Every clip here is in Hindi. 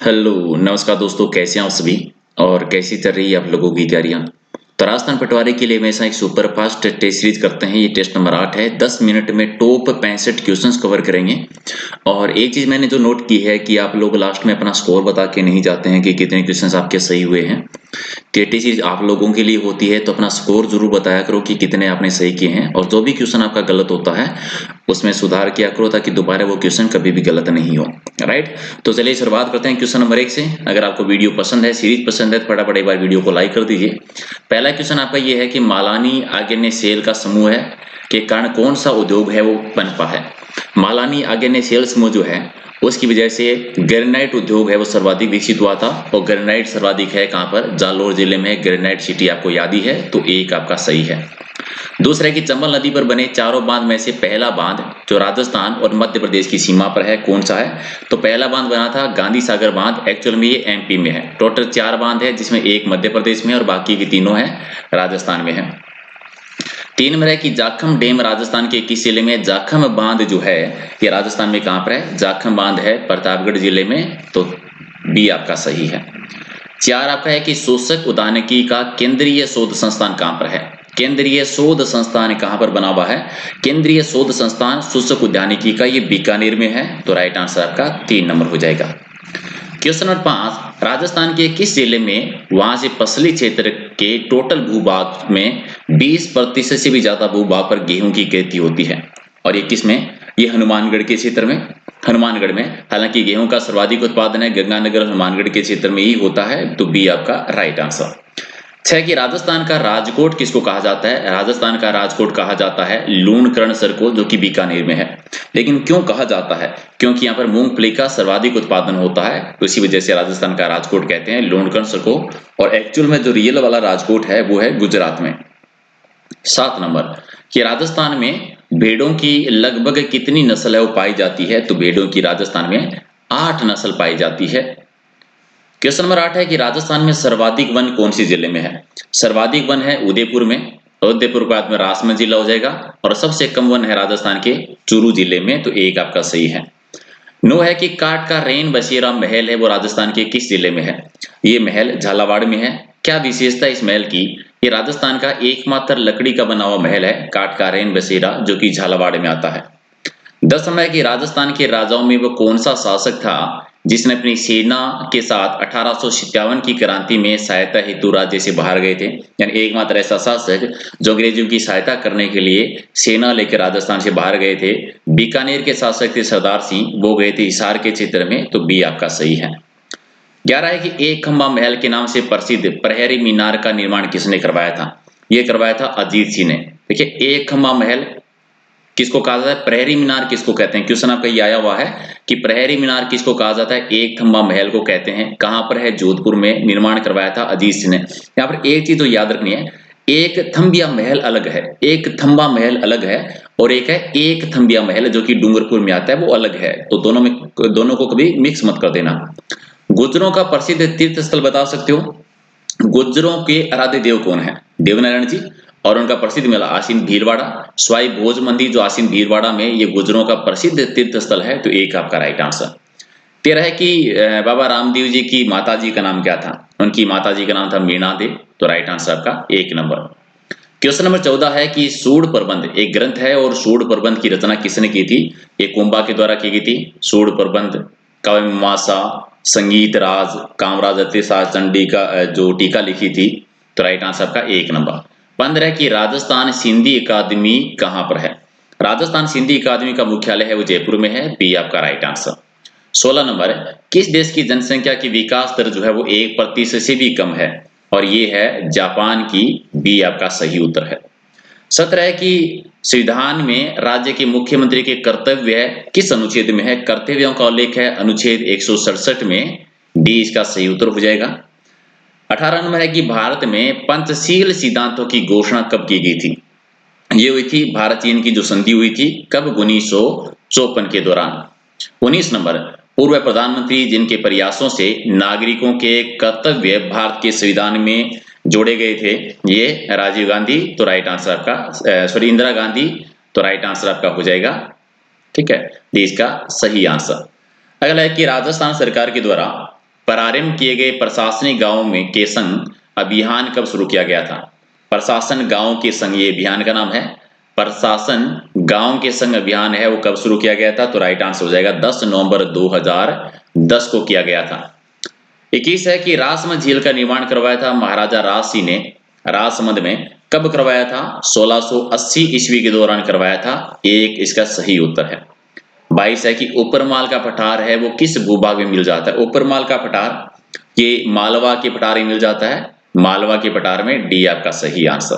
हेलो, नमस्कार दोस्तों, कैसे हैं आप सभी और कैसी चल रही है आप लोगों की तैयारियां। तो राजस्थान पटवारी के लिए हमेशा एक सुपर फास्ट टेस्ट सीरीज करते हैं। ये टेस्ट नंबर 8 है। 10 मिनट में टॉप 65 क्वेश्चंस कवर करेंगे। और एक चीज मैंने जो नोट की है कि आप लोग लास्ट में अपना स्कोर बता के नहीं जाते हैं कि कितने क्वेश्चंस आपके सही हुए हैं। टेटी सीरीज आप लोगों के लिए होती है, तो अपना स्कोर जरूर बताया करो कि कितने आपने सही किए हैं, और जो भी क्वेश्चन आपका गलत होता है उसमें सुधार किया करो ताकि दोबारा वो क्वेश्चन कभी भी गलत नहीं हो। राइट, तो चलिए शुरुआत करते हैं क्वेश्चन नंबर 1 से। अगर आपको वीडियो पसंद है, सीरीज पसंद है, तो फटाफट एक बार वीडियो को लाइक कर दीजिए। पहला क्वेश्चन आपका ये है कि मालानी आर्गेनिक सेल का समूह है के कारण कौन सा उद्योग है वो पनपा है। मालानी आर्गेनिक सेल समूह जो है उसकी वजह से ग्रेनाइट उद्योग है वो सर्वाधिक विकसित हुआ था, और ग्रेनाइट सर्वाधिक है कहां पर, जालोर जिले में ग्रेनाइट सिटी आपको याद ही है, तो एक आपका सही है। दूसरा है कि चंबल नदी पर बने चारों बांध में से पहला बांध जो राजस्थान और मध्य प्रदेश की सीमा पर है कौन सा है। तो पहला बांध बना था गांधी सागर बांध, एक्चुअल में ये एमपी में है। टोटल 4 बांध है जिसमें एक मध्य प्रदेश में और बाकी की तीनों है राजस्थान में है। 3 नंबर है कि जाखम डैम राजस्थान के किस जिले में। जाखम बांध जो है ये राजस्थान में कहां पर है, जाखम बांध है प्रतापगढ़ जिले में, तो बी आपका सही है। 4 आपका है कि शोषक उद्यानिकी का केंद्रीय शोध संस्थान कहां पर है। केंद्रीय शोध संस्थान कहां पर बना हुआ है, केंद्रीय शोध संस्थान शोषक उद्यानिकी का ये बीकानेर में है, तो राइट आंसर आपका 3 नंबर हो जाएगा। क्वेश्चन नंबर 5, राजस्थान के किस जिले में वहां से पसली क्षेत्र के टोटल भूभाग में 20% से भी ज्यादा भूभाग पर गेहूं की खेती होती है, और ये किस में, ये हनुमानगढ़ के क्षेत्र में। हनुमानगढ़ में, हालांकि गेहूं का सर्वाधिक उत्पादन है गंगानगर हनुमानगढ़ के क्षेत्र में ही होता है, तो बी आपका राइट आंसर। 6 कि राजस्थान का राजकोट किसको कहा जाता है। राजस्थान का राजकोट कहा जाता है लूणकरण सर को, जो कि बीकानेर में है। लेकिन क्यों कहा जाता है, क्योंकि यहाँ पर मूंगफली का सर्वाधिक उत्पादन होता है, तो इसी वजह से राजस्थान का राजकोट कहते हैं लूणकरण सर को। और एक्चुअल में जो रियल वाला राजकोट है वो है गुजरात में। 7 नंबर कि राजस्थान में भेड़ों की लगभग कितनी नस्ल है वो पाई जाती है। तो भेड़ों की राजस्थान में 8 नस्ल पाई जाती है। क्वेश्चन नंबर 8 है कि राजस्थान में सर्वाधिक वन कौन सी जिले में है। सर्वाधिक वन है उदयपुर में, उदयपुर के बाद में राजसमंद जिला हो जाएगा, और सबसे कम वन है राजस्थान के चूरू जिले में, तो एक आपका सही है। 9 है कि काट का रेन बसेरा महल है वो राजस्थान के किस जिले में है। ये महल झालावाड़ में है। क्या विशेषता इस महल की, ये राजस्थान का एकमात्र लकड़ी का बना हुआ महल है काट का रेन बसेरा, जो कि झालावाड़ में आता है। 10 समय की राजस्थान के राजाओं में वो कौन सा शासक था जिसने अपनी सेना के साथ 1857 की क्रांति में सहायता हेतु राज्य से बाहर गए थे। यानी एकमात्र ऐसा शासक जो अंग्रेजों की सहायता करने के लिए सेना लेकर राजस्थान से बाहर गए थे। बीकानेर के शासक थे सरदार सिंह, वो गए थे हिसार के क्षेत्र में, तो बी आपका सही है। 11 है कि एक खंबा महल के नाम से प्रसिद्ध प्रहरी मीनार का निर्माण किसने करवाया था। यह करवाया था अजीत सिंह ने। देखिए, एक खंबा महल किसको कहा जाता है, प्रहरी मीनार किसको कहते हैं। क्वेश्चन आपका ये आया हुआ है कि प्रहरी मीनार किसको कहा जाता है, एक खंबा महल को कहते हैं। कहां पर है, जोधपुर में निर्माण करवाया था अजीत सिंह ने। यहाँ पर एक चीज तो याद रखनी है, एक थंबिया महल अलग है, एक थंबा महल अलग है, और एक है एक थंबिया महल जो कि डूंगरपुर में आता है, वो अलग है। तो दोनों को कभी मिक्स मत कर देना। गुर्जरों का प्रसिद्ध तीर्थ स्थल बता सकते हो। गुर्जरों के आराध्य देव कौन है, देवनारायण जी, और उनका प्रसिद्ध मेला आसीन भीलवाड़ा, स्वाई भोज मंदिर जो आसीन भीलवाड़ा में, ये गुर्जरों का प्रसिद्ध तीर्थ स्थल है, तो एक आपका राइट आंसर। 13 है कि बाबा रामदेव जी की माता जी का नाम क्या था। उनकी माता जी का नाम था मीणा देव, तो राइट आंसर आपका 1 नंबर। क्वेश्चन नंबर 14 है कि सूड प्रबंध एक ग्रंथ है, और सूड प्रबंध की रचना किसने की थी। ये कुंभा के द्वारा की गई थी। सूड प्रबंध, काव्य मीमांसा, संगीत राज, कामराज अतिशाह चंडी का जो टीका लिखी थी, तो राइट आंसर आपका 1 नंबर। 15 की राजस्थान सिंधी अकादमी कहां पर है। राजस्थान सिंधी अकादमी का मुख्यालय है वो जयपुर में है, बी आपका राइट आंसर। 16 नंबर है, किस देश की जनसंख्या की विकास दर जो है वो 1% से भी कम है, और ये है जापान की, बी आपका सही उत्तर है। 17 है कि संविधान में राज्य के मुख्यमंत्री के कर्तव्य किस अनुच्छेद में है। कर्तव्यों का उल्लेख है अनुच्छेद 167 में, डी इसका सही उत्तर हो जाएगा। 18 नंबर है कि भारत में पंचशील सिद्धांतों की घोषणा कब की गई थी। ये हुई थी भारत चीन की जो संधि हुई थी, कब, 1954 के दौरान। 19 नंबर, पूर्व प्रधानमंत्री जिनके प्रयासों से नागरिकों के कर्तव्य भारत के संविधान में जोड़े गए थे, ये राजीव गांधी, तो राइट आंसर आपका सॉरी इंदिरा गांधी, तो राइट आंसर आपका हो जाएगा। ठीक है, ये इसका सही आंसर। अगला है कि राजस्थान सरकार के द्वारा प्रारंभ किए गए प्रशासनिक गांवों में के संग अभियान कब शुरू किया गया था? प्रशासन गांव के संग, ये अभियान का नाम है। प्रशासन गांव के संग अभियान है, वो कब शुरू किया गया था? तो राइट आंसर हो जाएगा 10 नवंबर 2010 को किया गया था। 21 है कि राजसमंद झील का निर्माण करवाया था महाराजा राज सिंह ने राजसमंद में, कब करवाया था? 1680 ईस्वी के दौरान करवाया था। एक इसका सही उत्तर है। 22 है कि ऊपरमाल का पठार है वो किस भूभाग में मिल जाता है? ऊपरमाल का पठार ये मालवा के पठार में मिल जाता है, मालवा के पठार में। डी आपका सही आंसर।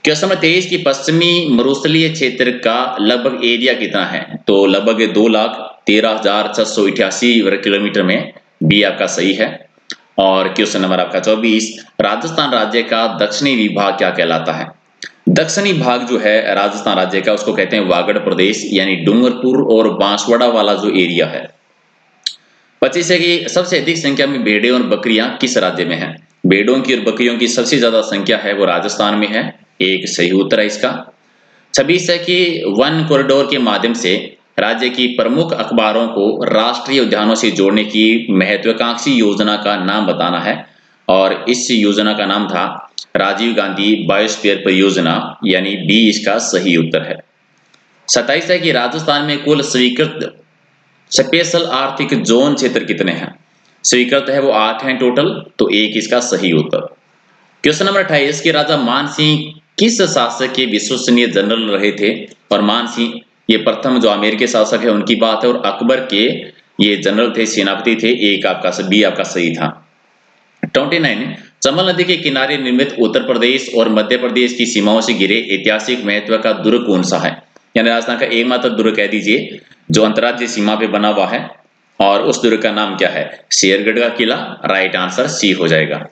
क्वेश्चन नंबर 23 की पश्चिमी मरुस्थलीय क्षेत्र का लगभग एरिया कितना है? तो लगभग 2,13,688 वर्ग किलोमीटर में। बी आपका सही है। और क्वेश्चन नंबर आपका 24, राजस्थान राज्य का दक्षिणी विभाग क्या कहलाता है? दक्षिणी भाग जो है राजस्थान राज्य का, उसको कहते हैं वागड़ प्रदेश, यानी डूंगरपुर और बांसवाड़ा वाला जो एरिया है। 25 है कि सबसे अधिक संख्या में भेड़ें और बकरियां किस राज्य में हैं? भेड़ों की और बकरियों की सबसे ज्यादा संख्या है वो राजस्थान में है। एक सही उत्तर है इसका। 26 है कि वन कॉरिडोर के माध्यम से राज्य की प्रमुख अखबारों को राष्ट्रीय उद्यानों से जोड़ने की महत्वाकांक्षी योजना का नाम बताना है, और इस योजना का नाम था राजीव गांधी बायोस्फीयर परियोजना, यानी बी इसका सही उत्तर है। 27 है कि राजस्थान में कुल स्वीकृत स्पेशल आर्थिक जोन क्षेत्र कितने हैं? स्वीकृत है वो 8 हैं टोटल, तो एक इसका सही उत्तर। क्वेश्चन नंबर 28 कि राजा मान सिंह किस शासक के विश्वसनीय जनरल रहे थे? और मान सिंह ये प्रथम जो आमेर के शासक है उनकी बात है, और अकबर के ये जनरल थे, सेनापति थे। एक आपका बी आपका सही था। 29 चंबल नदी के किनारे निर्मित उत्तर प्रदेश और मध्य प्रदेश की सीमाओं से घिरे ऐतिहासिक महत्व का दुर्ग कौन सा है? यानी राजस्थान का एकमात्र दुर्ग कह दीजिए जो अंतर्राज्यीय सीमा पे बना हुआ है, और उस दुर्ग का नाम क्या है? शेरगढ़ का किला। राइट आंसर सी हो जाएगा।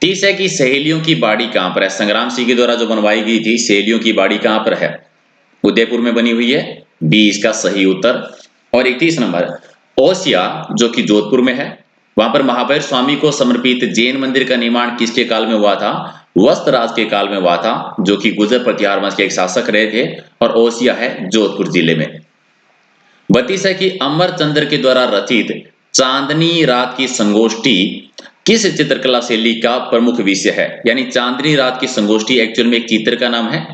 30 है कि सहेलियों की बाड़ी कहां पर है? संग्राम सिंह के द्वारा जो बनवाई गई थी सहेलियों की बाड़ी कहां पर है? उदयपुर में बनी हुई है। बी इसका सही उत्तर। और 31 नंबर, ओसिया जो कि जोधपुर में है, वहां पर महावीर स्वामी को समर्पित जैन मंदिर का निर्माण किसके काल में हुआ था? वस्त्रराज के काल में हुआ था, जो कि गुर्जर प्रतिहार वंश के एक शासक रहे थे, और ओसिया है जोधपुर जिले में। 32 है कि अमरचंद्र के द्वारा रचित चांदनी रात की संगोष्ठी किस चित्रकला शैली का प्रमुख विषय है? यानी चांदनी रात की संगोष्ठी एक्चुअल में एक चित्र का नाम है,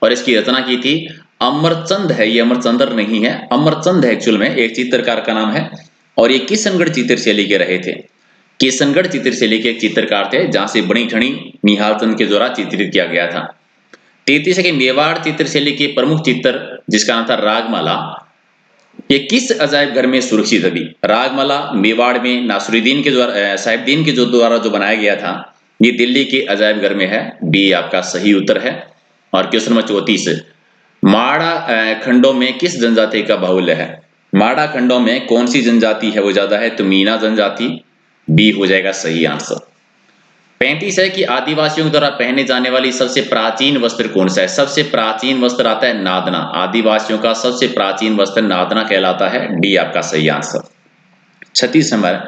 और इसकी रचना की थी अमरचंद है, ये अमरचंद्र नहीं है, अमरचंद है एक्चुअल में एक चित्रकार का नाम है। और ये किशनगढ़ चित्र शैली के रहे थे। किशनगढ़ चित्र शैली के एक चित्रकार थे, जहां से बड़ी ठणी निहाल चंद के द्वारा चित्रित किया गया था। 33 है कि मेवाड़ चित्र शैली के प्रमुख चित्र जिसका नाम था रागमाला, ये किस अजायब घर में सुरक्षित अभी? रागमाला मेवाड़ में नासरुद्दीन के द्वारा साहिबदीन के द्वारा जो बनाया गया था, ये दिल्ली के अजायब घर में है। बी आपका सही उत्तर है। और क्वेश्चन नंबर 34, माड़ा खंडों में किस जनजाति का बाहुल्य है? माड़ा खंडों में कौन सी जनजाति है वो ज्यादा है? तो मीना जनजाति। बी हो जाएगा सही आंसर। 35 है कि आदिवासियों के द्वारा पहने जाने वाली सबसे प्राचीन वस्त्र कौन सा है? सबसे प्राचीन वस्त्र आता है नादना। आदिवासियों का सबसे प्राचीन वस्त्र नादना कहलाता है। डी आपका सही आंसर। 36 नंबर,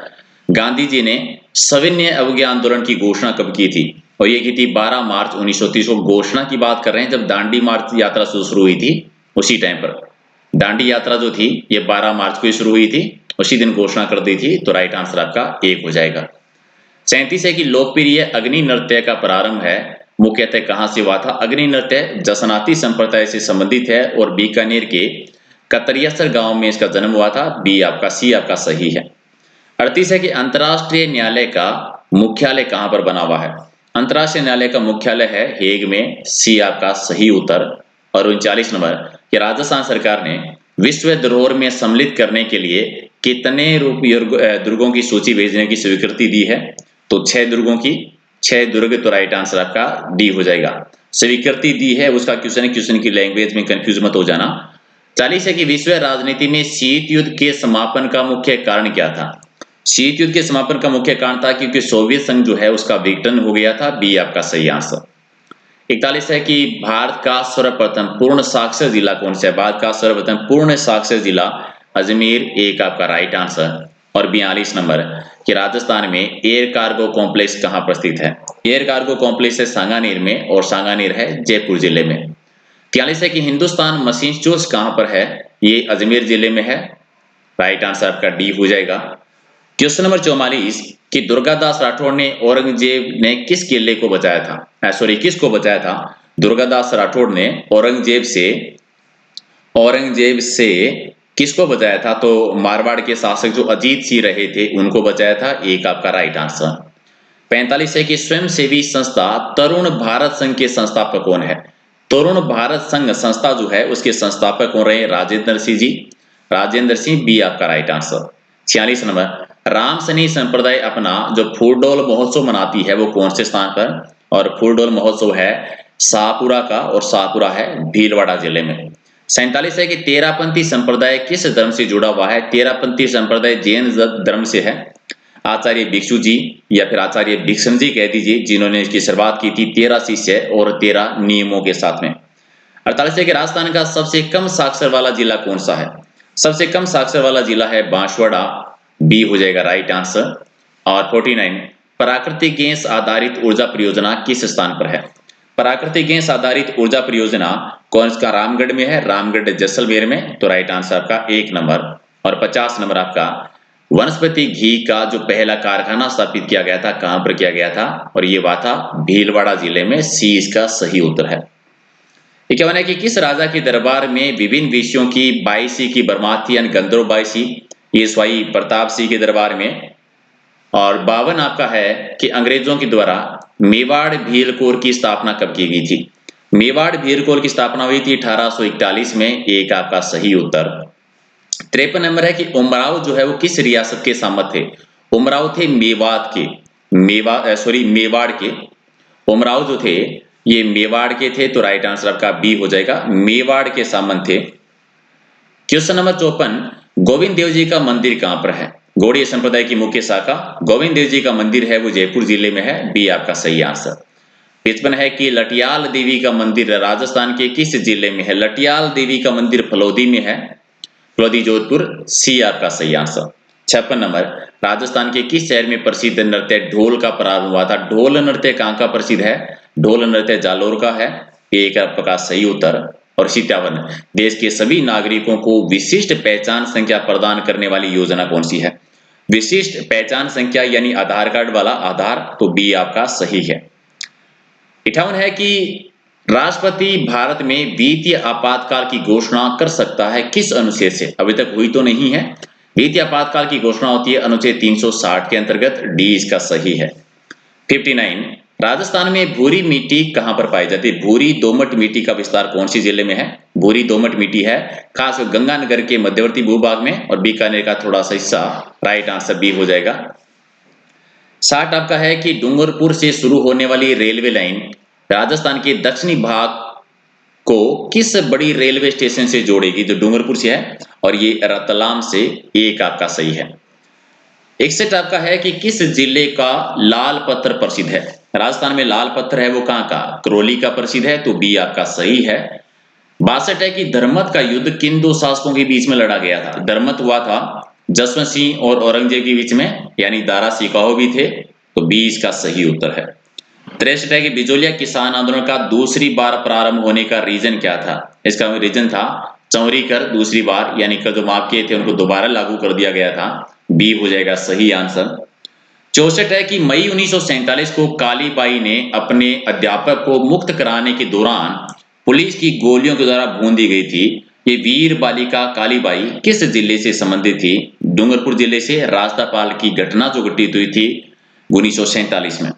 गांधी जी ने सविनय अवज्ञा आंदोलन की घोषणा कब की थी? और ये की थी 12 मार्च 1930 को। घोषणा की बात कर रहे हैं जब दांडी मार्च यात्रा शुरू हुई थी, उसी टाइम पर दांडी यात्रा जो थी ये 12 मार्च को शुरू हुई थी, उसी दिन घोषणा कर दी थी। तो राइट आंसर आपका एक हो जाएगा। 37 है कि लोकप्रिय अग्नि नृत्य का प्रारंभ है मुख्यतः कहां से हुआ था? अग्नि नृत्य जसनाती संप्रदाय से संबंधित है, और बीकानेर के कतरियासर गांव में इसका जन्म हुआ था। बी आपका सी आपका सही है। 38 है कि अंतर्राष्ट्रीय न्यायालय का मुख्यालय कहां पर बना हुआ है? अंतर्राष्ट्रीय न्यायालय का मुख्यालय है हेग में। सी आपका सही उत्तर। और 39 नंबर, कि राजस्थान सरकार ने विश्व धरोहर में सम्मिलित करने के लिए कितने दुर्गों की सूची भेजने की स्वीकृति दी है? तो 6 दुर्गों की, 6 दुर्ग। तो राइट आंसर आपका डी हो जाएगा। स्वीकृति दी है उसका क्वेश्चन है, क्वेश्चन की लैंग्वेज में कंफ्यूज मत हो जाना। 40 है कि विश्व राजनीति में शीत युद्ध के समापन का मुख्य कारण क्या था? शीत युद्ध के समापन का मुख्य कारण था क्योंकि सोवियत संघ जो है उसका विघटन हो गया था। बी आपका सही आंसर। 41 है कि भारत का सर्वप्रथम पूर्ण साक्षर जिला कौन सा है? भारत का सर्वप्रथम पूर्ण साक्षर जिला अजमेर। एक आपका राइट आंसर। और 42 नंबर, कि राजस्थान में एयर कार्गो कॉम्प्लेक्स कहां पर स्थित है? एयर कार्गो कॉम्प्लेक्स है सांगानेर में, और सांगानेर है जयपुर जिले में। 43 है कि हिंदुस्तान मशीन टूल्स कहां पर है? ये अजमेर जिले में है। राइट आंसर आपका डी हो जाएगा। क्वेश्चन नंबर 44 कि दुर्गादास राठौड़ ने औरंगजेब ने किस किले को बचाया था, सॉरी किसको बचाया था? दुर्गादास राठौड़ ने औरंगजेब से किसको बचाया था? तो मारवाड़ के शासक जो अजीत सिंह रहे थे उनको बचाया था। एक आपका राइट आंसर। 45 है कि स्वयंसेवी संस्था तरुण भारत संघ के संस्थापक कौन है? तरुण भारत संघ संस्था जो है उसके संस्थापक कौन रहे? राजेंद्र सिंह जी। राजेंद्र सिंह बी आपका राइट आंसर। 46 नंबर, रामसनी संप्रदाय अपना जो फूलडोल महोत्सव मनाती है वो कौन से स्थान पर? और फूलडोल महोत्सव है शाहपुरा का, और शाहपुरा है भीलवाड़ा जिले में। 47 है कि तेरापंथी संप्रदाय किस धर्म से जुड़ा हुआ है? तेरापंथी संप्रदाय जैन धर्म से है। आचार्य भिक्षु जी या फिर आचार्य भिक्षम जी कह दीजिए, जिन्होंने इसकी शुरुआत की थी 13 शिष्य और 13 नियमों के साथ में। 48 है कि राजस्थान का सबसे कम साक्षर वाला जिला कौन सा है? सबसे कम साक्षर वाला जिला है बांसवाड़ा, बी हो जाएगा राइट आंसर। और 49, प्राकृतिक गैस आधारित ऊर्जा परियोजना किस स्थान पर है? प्राकृतिक गैस आधारित ऊर्जा परियोजना कौन सा रामगढ़ में है? रामगढ़ जैसलमेर में, तो राइट आंसर आपका 1 नंबर। और 50 नंबर आपका, वनस्पति घी का जो पहला कारखाना स्थापित किया गया था कहां पर किया गया था? और ये हुआ था भीलवाड़ा जिले में, सी इसका सही उत्तर है। 51 है कि किस राजा के दरबार में विभिन्न विषयों की बाईसी की बरमात थी, यानी गंधर्व बाईसी? ये स्वाई प्रताप सिंह के दरबार में। और 52 आपका है कि अंग्रेजों के द्वारा मेवाड़ भीलकोर की स्थापना कब की गई थी? मेवाड़ भीलकोर की स्थापना हुई थी 1841 में, एक आपका सही उत्तर। 53 नंबर है कि उमराव जो है वो किस रियासत के सामंत थे? उमराव थे मेवात के, मेवाड़ के। उमराव जो थे ये मेवाड़ के थे, तो राइट आंसर आपका बी हो जाएगा, मेवाड़ के सामंत थे। क्वेश्चन नंबर 54, गोविंद देव जी का मंदिर कहां पर है? गौड़ीय संप्रदाय की मुख्य शाखा गोविंद देव जी का मंदिर है वो जयपुर जिले में है, बी आपका सही आंसर। 55 है कि लटियाल देवी का मंदिर राजस्थान के किस जिले में है? लटियाल देवी का मंदिर फलोदी में है, फलोदी जोधपुर, सी आपका सही आंसर। 56 नंबर, राजस्थान के किस शहर में प्रसिद्ध नृत्य ढोल का प्रारंभ हुआ था? ढोल नृत्य कहां का प्रसिद्ध है? ढोल नृत्य जालोर का है, एक आपका सही उत्तर। और 57, देश के सभी नागरिकों को विशिष्ट पहचान संख्या प्रदान करने वाली योजना कौन सी है? विशिष्ट पहचान संख्या यानी आधार कार्ड वाला आधार, तो बी आपका सही है। 58 है कि राष्ट्रपति भारत में वित्तीय आपातकाल की घोषणा कर सकता है किस अनुच्छेद से? अभी तक हुई तो नहीं है। वित्तीय आपातकाल की घोषणा होती है अनुच्छेद 360 के अंतर्गत, डी इसका सही है। 59, राजस्थान में भूरी मिट्टी कहां पर पाई जाती है? भूरी दोमट मिट्टी का विस्तार कौन सी जिले में है? भूरी दोमट मिट्टी है खास गंगानगर के मध्यवर्ती भूभाग में और बीकानेर का थोड़ा सा हिस्सा, राइट आंसर बी हो जाएगा। 60 आपका है कि डूंगरपुर से शुरू होने वाली रेलवे लाइन राजस्थान के दक्षिणी भाग को किस बड़ी रेलवे स्टेशन से जोड़ेगी? जो डूंगरपुर से है और ये रतलाम से, एक आपका सही है। 61 आपका है कि किस जिले का लाल पत्थर प्रसिद्ध है? राजस्थान में लाल पत्थर है वो कहां का? करौली का प्रसिद्ध है, तो बी आपका सही है। 62 है कि धर्मत का युद्ध किन दो शासकों के बीच में लड़ा गया था? धर्मत हुआ था जसवंत सिंह और औरंगजेब के बीच में, यानी दारा सिकोह भी थे, तो बी इसका सही उत्तर है। 63 है कि बिजोलिया किसान आंदोलन का दूसरी बार प्रारंभ होने का रीजन क्या था? इसका रीजन था चौरी कर दूसरी बार, यानी कर जो माफ किए थे उनको दोबारा लागू कर दिया गया था, बी हो जाएगा सही आंसर। 64 है कि मई 1947 को कालीबाई ने अपने अध्यापक को मुक्त कराने के दौरान पुलिस की गोलियों के द्वारा भून दी गई थी। ये वीर बालिका कालीबाई किस जिले से संबंधित थी? डूंगरपुर जिले से। राजपाल की घटना जो घटित हुई थी 1947 में।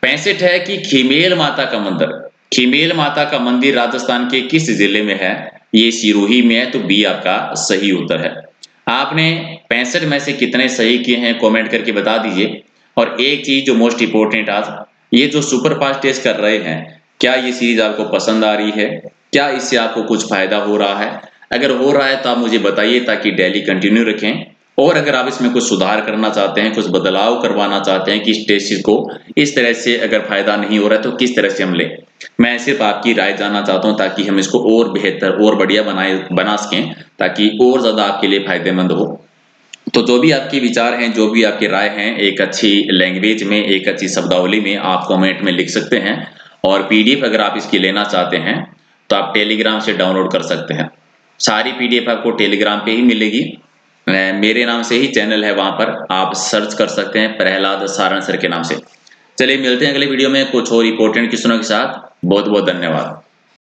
65 है कि खीमेल माता का मंदिर, खीमेल माता का मंदिर राजस्थान के किस जिले में है? ये सिरोही में है, तो बी आपका सही उत्तर है। आपने 65 में से कितने सही किए हैं कमेंट करके बता दीजिए। और एक चीज जो मोस्ट इंपोर्टेंट आज, ये जो सुपर फास्ट टेस्ट कर रहे हैं, क्या ये सीरीज आपको पसंद आ रही है? क्या इससे आपको कुछ फायदा हो रहा है? अगर हो रहा है तो आप मुझे बताइए ताकि डेली कंटिन्यू रखें। और अगर आप इसमें कुछ सुधार करना चाहते हैं, कुछ बदलाव करवाना चाहते हैं कि इस टेस्ट को इस तरह से अगर फायदा नहीं हो रहा है तो किस तरह से हम लें, मैं सिर्फ आपकी राय जानना चाहता हूं ताकि हम इसको और बेहतर और बढ़िया बना सकें, ताकि और ज्यादा आपके लिए फायदेमंद हो। तो जो भी आपके विचार हैं, जो भी आपकी राय हैं, एक अच्छी लैंग्वेज में, एक अच्छी शब्दावली में आप कमेंट में लिख सकते हैं। और पीडीएफ अगर आप इसकी लेना चाहते हैं तो आप टेलीग्राम से डाउनलोड कर सकते हैं। सारी पीडीएफ आपको टेलीग्राम पे ही मिलेगी। मेरे नाम से ही चैनल है, वहां पर आप सर्च कर सकते हैं प्रहलाद सारण सर के नाम से। चलिए मिलते हैं अगले वीडियो में कुछ और इंपॉर्टेंट क्वेश्चनों के साथ। बहुत बहुत धन्यवाद।